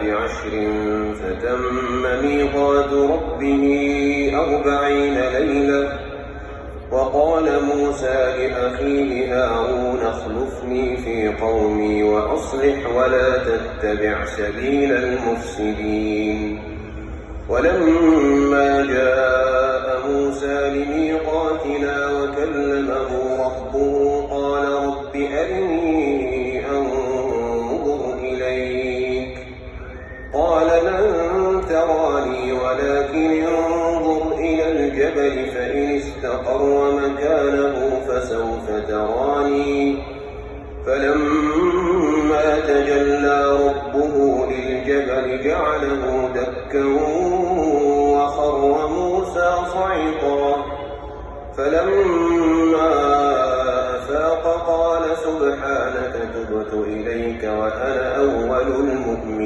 بعشر فتم ميقات ربه 40 ليلة. وقال موسى لأخيه هارون اخلفني في قومي وأصلح ولا تتبع سبيل المفسدين. ولما جاء موسى لميقاتنا وكلمه ربه قال رب أرني أنظر إليك. قال لن تراني ولكن انظر إلى الجبل فإن استقر مكانه فسوف تراني. فلما تجلى ربه للجبل جعله دكا وخر موسى صعقا. فلما أفاق قال سبحانك تبت إليك وأنا أول المؤمنين.